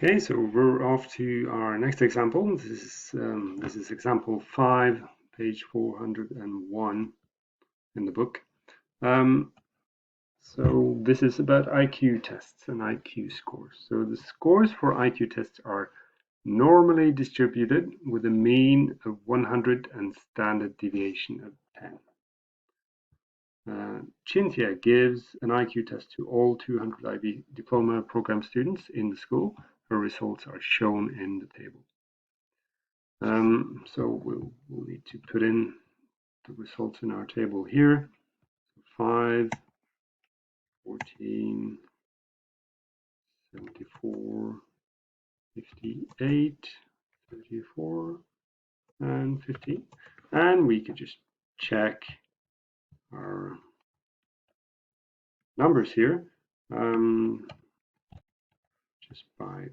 Okay, so we're off to our next example. This is example 5, page 401 in the book. So this is about IQ tests and IQ scores. So the scores for IQ tests are normally distributed with a mean of 100 and standard deviation of 10. Cynthia gives an IQ test to all 200 IB diploma program students in the school. Her results are shown in the table. So we'll need to put in the results in our table here. 5, 14, 74, 58, 34, and 15. And we could just check our numbers here just by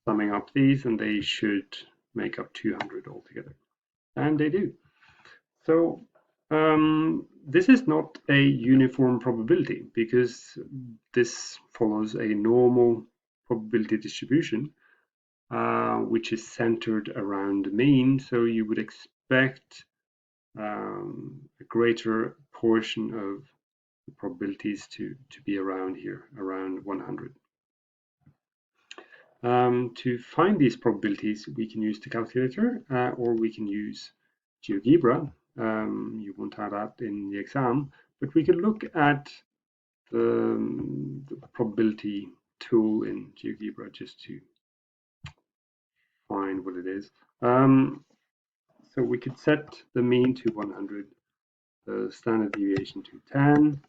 summing up these, and they should make up 200 altogether. And they do. So this is not a uniform probability because this follows a normal probability distribution, which is centered around the mean. So you would expect a greater portion of the probabilities to be around here, around 100. To find these probabilities, we can use the calculator or we can use GeoGebra. You won't have that in the exam, but we can look at the probability tool in GeoGebra just to find what it is. So we could set the mean to 100, the standard deviation to 10,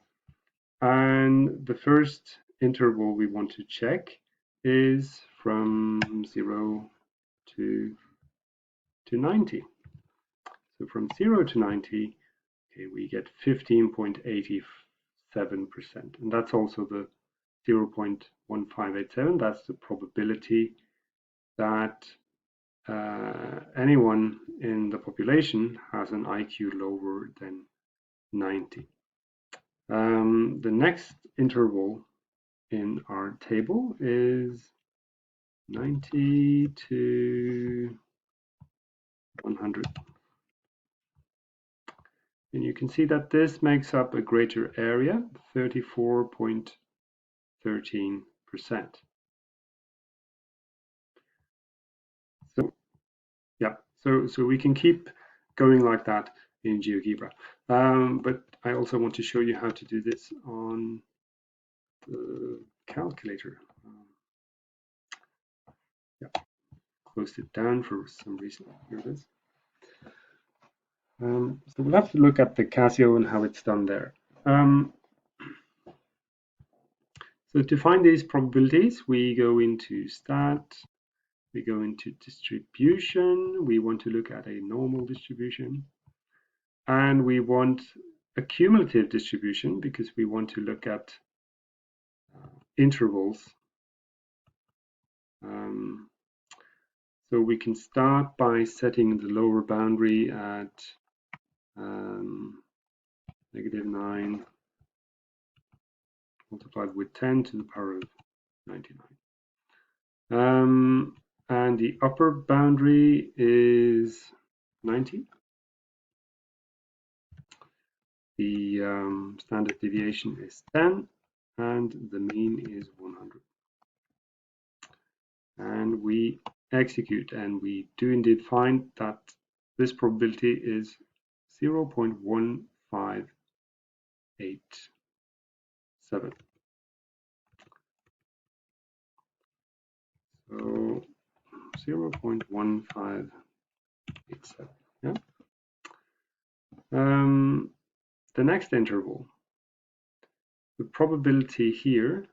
and the first interval we want to check is from 0 to 90. So from 0 to 90, okay, we get 15.87%, and that's also the 0.1587. That's the probability that anyone in the population has an IQ lower than 90. The next interval in our table is 90 to 100. And you can see that this makes up a greater area, 34.13%. So yeah, so we can keep going like that in GeoGebra. But I also want to show you how to do this on the calculator. Yeah, closed it down for some reason. Here it is. So we'll have to look at the Casio and how it's done there. So to find these probabilities, we go into stat, we go into distribution, we want to look at a normal distribution, and we want a cumulative distribution because we want to look at intervals. So we can start by setting the lower boundary at -9 multiplied with 10 to the power of 99. And the upper boundary is 90. The standard deviation is 10, and the mean is 100. And we execute, and we do indeed find that this probability is 0.1587. So 0.1587. Yeah. The next interval, the probability here,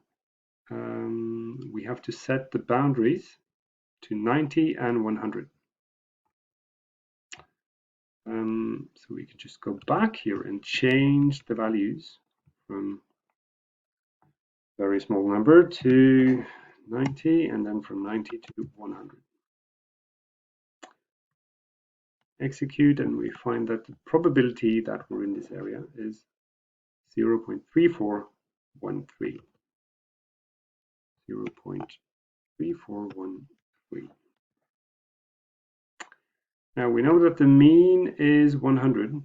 we have to set the boundaries to 90 and 100. So we can just go back here and change the values from very small number to 90, and then from 90 to 100. Execute, and we find that the probability that we're in this area is 0.3413. 3, 4, 1, 3. Now we know that the mean is 100.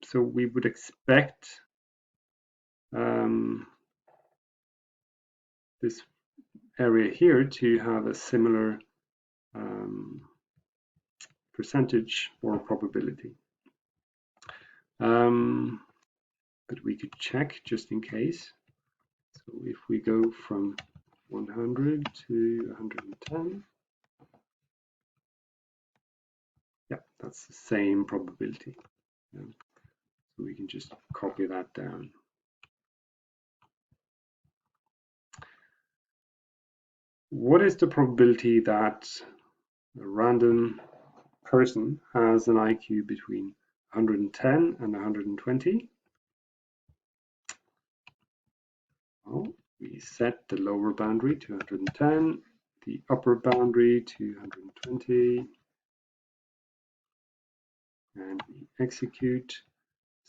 So we would expect this area here to have a similar percentage or probability. But we could check just in case. So if we go from 100 to 110, yeah, that's the same probability. So we can just copy that down. What is the probability that a random person has an IQ between 110 and 120? Well, we set the lower boundary to 110, the upper boundary to 120, and we execute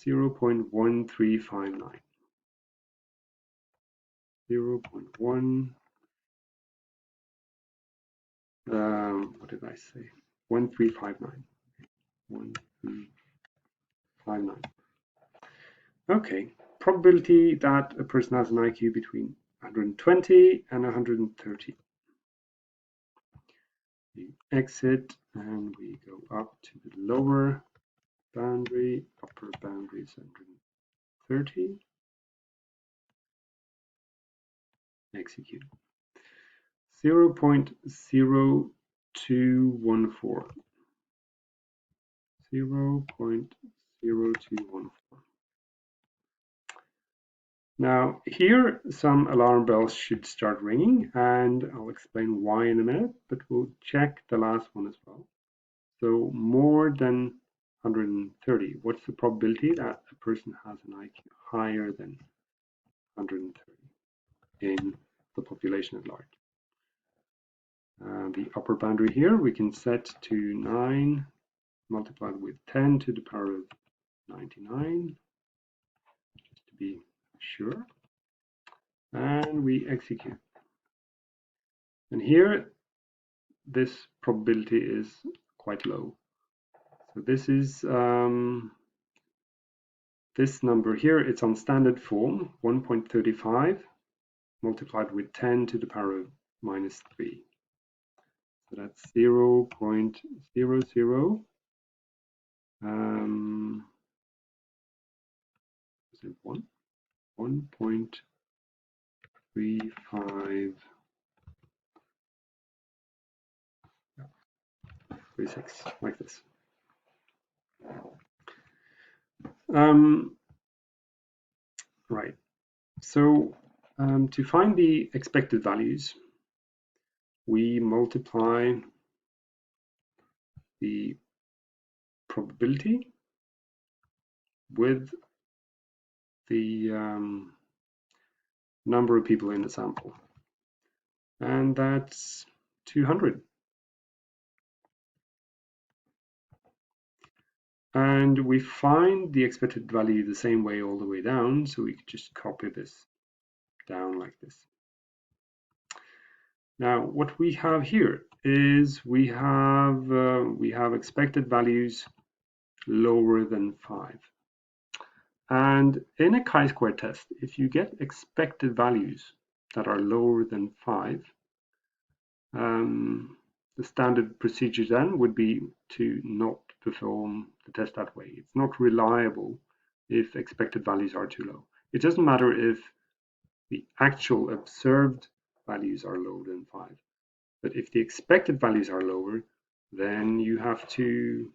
0.1359. 0.1, what did I say? 1359. 1359. Okay, probability that a person has an IQ between 120 and 130. We exit and we go up to the lower boundary, upper boundary is 130. Execute. 0.0214. 0.0214. Now here some alarm bells should start ringing, and I'll explain why in a minute, but we'll check the last one as well. So more than 130, what's the probability that a person has an IQ higher than 130 in the population at large? The upper boundary here we can set to 9 multiplied with 10 to the power of 99, just to be sure, and we execute. And here this probability is quite low. So this is this number here, it's on standard form, 1.35 multiplied with 10 to the power of minus 3. So that's 0.00 is it 1.35 36, like this. Right. So to find the expected values, we multiply the probability with the number of people in the sample, and that's 200. And we find the expected value the same way all the way down, so we could just copy this down like this. Now, what we have here is we have expected values lower than 5. And in a chi-square test, if you get expected values that are lower than 5, the standard procedure then would be to not perform the test that way. It's not reliable if expected values are too low. It doesn't matter if the actual observed values are lower than 5. But if the expected values are lower, then you have to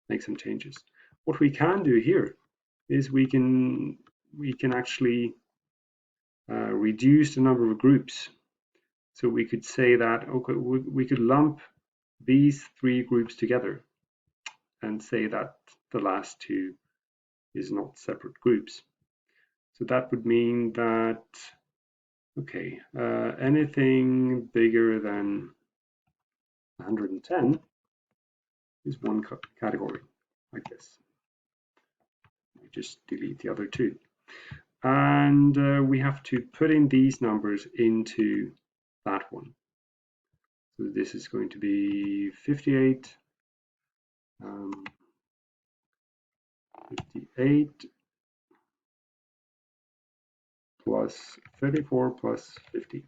make some changes. What we can do here is we can actually reduce the number of groups. So we could say that, okay, we could lump these 3 groups together and say that the last 2 is not separate groups. So that would mean that, okay, anything bigger than 110 is one category, like this. We just delete the other 2. and we have to put in these numbers into that one. So this is going to be 58, 58 plus 34 plus 50.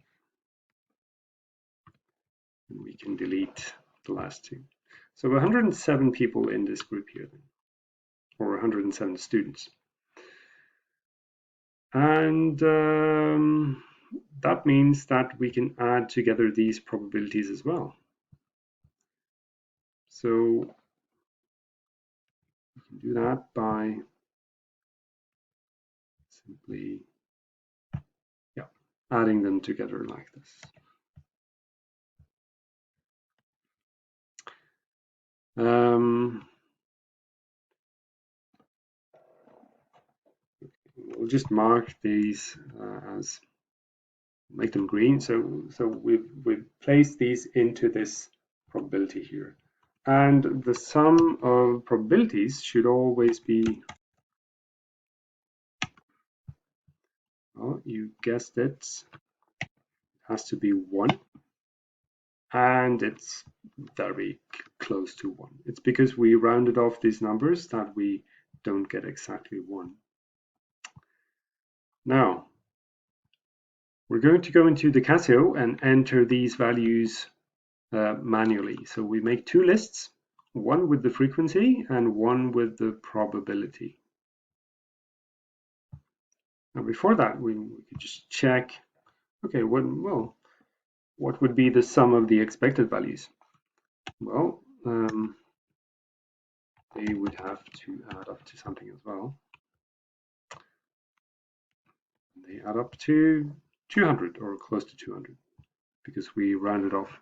And we can delete the last two. So 107 people in this group here, then, or 107 students. And that means that we can add together these probabilities as well. So we can do that by simply adding them together like this. We'll just mark these as, make them green. So we've placed these into this probability here. And the sum of probabilities should always be, well, you guessed it, has to be 1. And it's very close to 1. It's because we rounded off these numbers that we don't get exactly 1. Now, we're going to go into the Casio and enter these values manually. So we make two lists, one with the frequency and one with the probability. Now before that, we could just check, okay, what would be the sum of the expected values? Well, they would have to add up to something as well. They add up to 200 or close to 200 because we rounded off.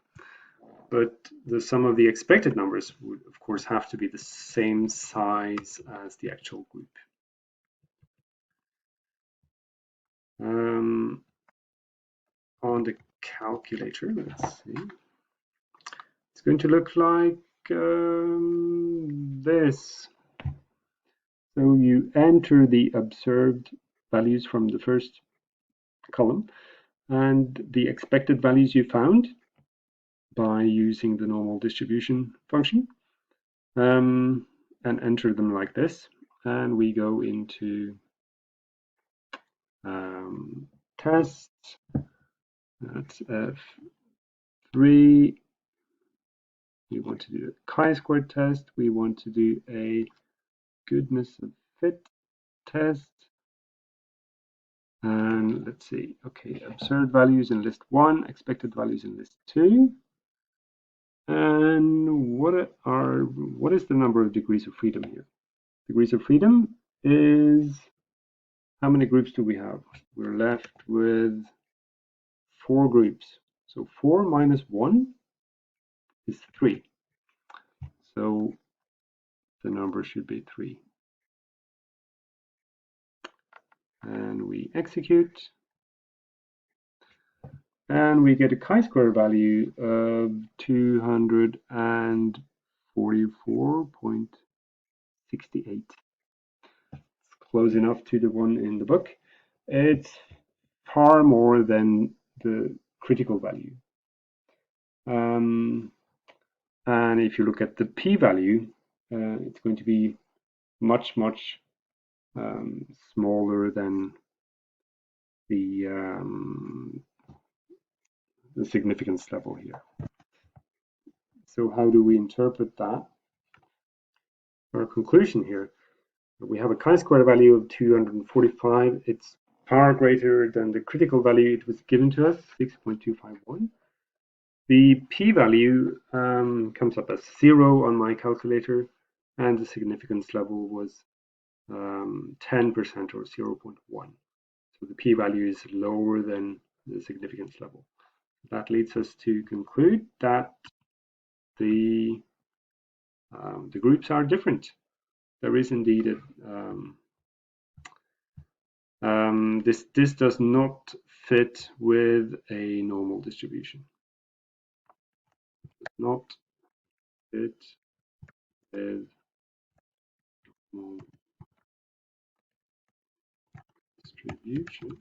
But the sum of the expected numbers would, of course, have to be the same size as the actual group. On the calculator, let's see. It's going to look like this. So you enter the observed values from the first column and the expected values you found by using the normal distribution function, and enter them like this. And we go into test. That's F3. We want to do a chi-square test. We want to do a goodness of fit test. And let's see, okay, observed values in list 1, expected values in list 2. And what is the number of degrees of freedom here? Degrees of freedom is, how many groups do we have? We're left with 4 groups. So 4 minus 1 is 3. So the number should be 3. And we execute. And we get a chi-square value of 244.68. It's close enough to the one in the book. It's far more than the critical value. And if you look at the p-value, it's going to be much smaller than the significance level here. So how do we interpret that? Our conclusion here, we have a chi-square value of 245. It's far greater than the critical value it was given to us, 6.251. The p-value comes up as 0 on my calculator, and the significance level was 10% or 0.1. So the p-value is lower than the significance level. That leads us to conclude that the groups are different. There is indeed this does not fit with a normal distribution. Does not fit with normal distribution. distribution